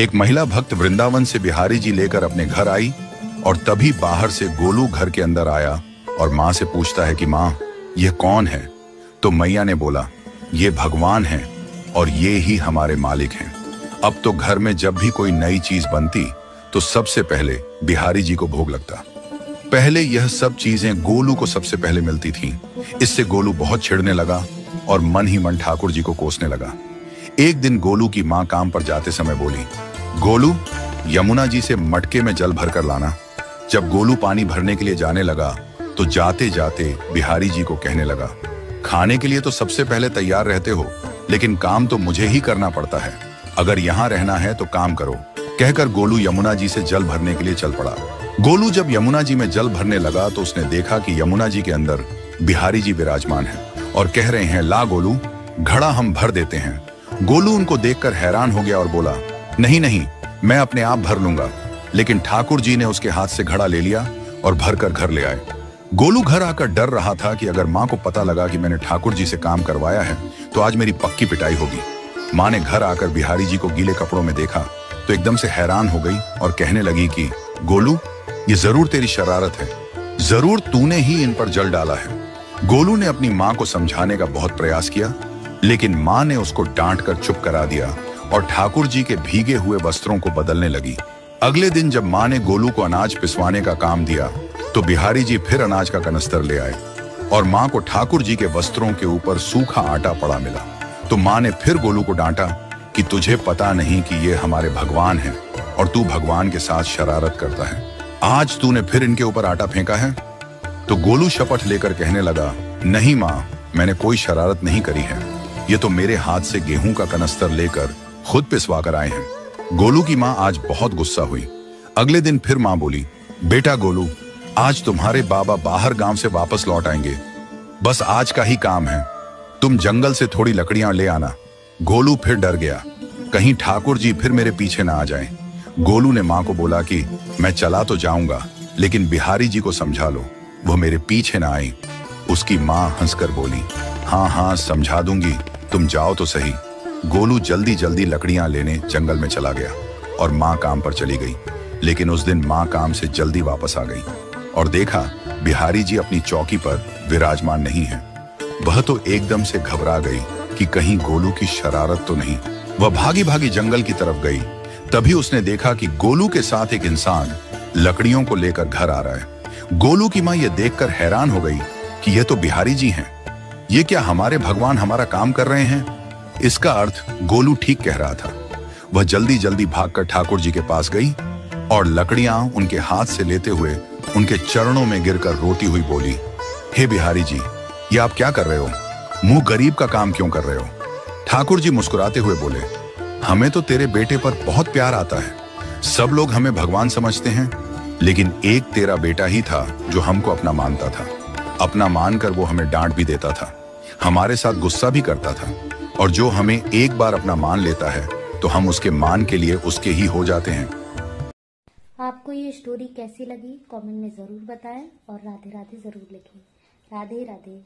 एक महिला भक्त वृंदावन से बिहारी जी लेकर अपने घर आई और तभी बाहर से गोलू घर के अंदर आया और माँ से पूछता है कि माँ, ये कौन है? तो मैया ने बोला, ये भगवान है और ये ही हमारे मालिक हैं। अब तो घर में जब भी कोई नई चीज बनती तो सबसे पहले बिहारी जी को भोग लगता। पहले यह सब चीजें गोलू को सबसे पहले मिलती थीं। इससे गोलू बहुत चिढ़ने लगा और मन ही मन ठाकुर जी को कोसने लगा। एक दिन गोलू की माँ काम पर जाते समय बोली, गोलू, यमुना जी से मटके में जल भरकर लाना। जब गोलू पानी भरने के लिए जाने लगा तो जाते जाते बिहारी जी को कहने लगा, खाने के लिए तो सबसे पहले तैयार रहते हो, लेकिन काम तो मुझे ही करना पड़ता है। अगर यहाँ रहना है तो काम करो। कहकर गोलू यमुना जी से जल भरने के लिए चल पड़ा। गोलू जब यमुना जी में जल भरने लगा तो उसने देखा कि यमुना जी के अंदर बिहारी जी विराजमान हैं और कह रहे हैं, ला गोलू, घड़ा हम भर देते हैं। गोलू उनको देखकर हैरान हो गया और बोला, नहीं नहीं, मैं अपने आप भर लूंगा। लेकिन ठाकुर जी ने उसके हाथ से घड़ा ले लिया और भरकर घर ले आए। गोलू घर आकर डर रहा था कि अगर माँ को पता लगा कि मैंने ठाकुर जी से काम करवाया है तो आज मेरी पक्की पिटाई होगी। माँ ने घर आकर बिहारी जी को गीले कपड़ों में देखा तो एकदम से हैरान हो गई और कहने लगी कि गोलू, ये जरूर तेरी शरारत है, जरूर तूने ही इन पर जल डाला है। गोलू ने अपनी माँ को समझाने का बहुत प्रयास किया, लेकिन माँ ने उसको डांट कर चुप करा दिया और ठाकुर जी के भीगे हुए वस्त्रों को बदलने लगी। अगले दिन जब माँ ने गोलू को अनाज पिसवाने का काम दिया तो बिहारी जी फिर अनाज का कनस्तर ले आए और माँ को ठाकुर जी के वस्त्रों के ऊपर सूखा आटा पड़ा मिला। तो माँ ने फिर गोलू को डांटा कि तुझे पता नहीं कि ये हमारे भगवान हैं और तू भगवान के साथ शरारत करता है। आज तूने फिर इनके ऊपर आटा फेंका है। तो गोलू शपथ लेकर कहने लगा, नहीं माँ, मैंने कोई शरारत नहीं करी है। ये तो मेरे हाथ से गेहूं का कनस्तर लेकर खुद पिसवा कर आए हैं। गोलू की माँ आज बहुत गुस्सा हुई। अगले दिन फिर माँ बोली, बेटा गोलू, आज तुम्हारे बाबा बाहर गांव से वापस लौट आएंगे। बस आज का ही काम है, तुम जंगल से थोड़ी लकड़ियां ले आना। गोलू फिर डर गया, कहीं ठाकुर जी फिर मेरे पीछे ना आ जाएं। गोलू ने माँ को बोला कि मैं चला तो जाऊंगा, लेकिन बिहारी जी को समझा लो, वो मेरे पीछे ना आए। उसकी माँ हंसकर बोली, हाँ हाँ समझा दूंगी, तुम जाओ तो सही। गोलू जल्दी जल्दी लकड़ियां लेने जंगल में चला गया और माँ काम पर चली गई। लेकिन उस दिन माँ काम से जल्दी वापस आ गई और देखा बिहारी जी अपनी चौकी पर विराजमान नहीं है। वह तो एकदम से घबरा गई कि कहीं गोलू की शरारत तो नहीं। वह भागी भागी जंगल की तरफ गई। तभी उसने देखा कि गोलू के साथ एक इंसान लकड़ियों को लेकर घर आ रहा है। गोलू की माँ यह देखकर हैरान हो गई कि यह तो बिहारी जी हैं। ये क्या हमारे भगवान हमारा काम कर रहे हैं? इसका अर्थ गोलू ठीक कह रहा था। वह जल्दी जल्दी भागकर ठाकुर जी के पास गई और लकड़ियां उनके हाथ से लेते हुए उनके चरणों में गिरकर रोती हुई बोली, हे बिहारी जी, ये आप क्या कर रहे हो? मुंह गरीब का काम क्यों कर रहे हो? ठाकुर जी मुस्कुराते हुए बोले, हमें तो तेरे बेटे पर बहुत प्यार आता है। सब लोग हमें भगवान समझते हैं, लेकिन एक तेरा बेटा ही था जो हमको अपना मानता था। अपना मानकर वो हमें डांट भी देता था, हमारे साथ गुस्सा भी करता था, और जो हमें एक बार अपना मान लेता है तो हम उसके मान के लिए उसके ही हो जाते हैं। आपको ये स्टोरी कैसी लगी कमेंट में ज़रूर बताएं और राधे राधे ज़रूर लिखें। राधे राधे।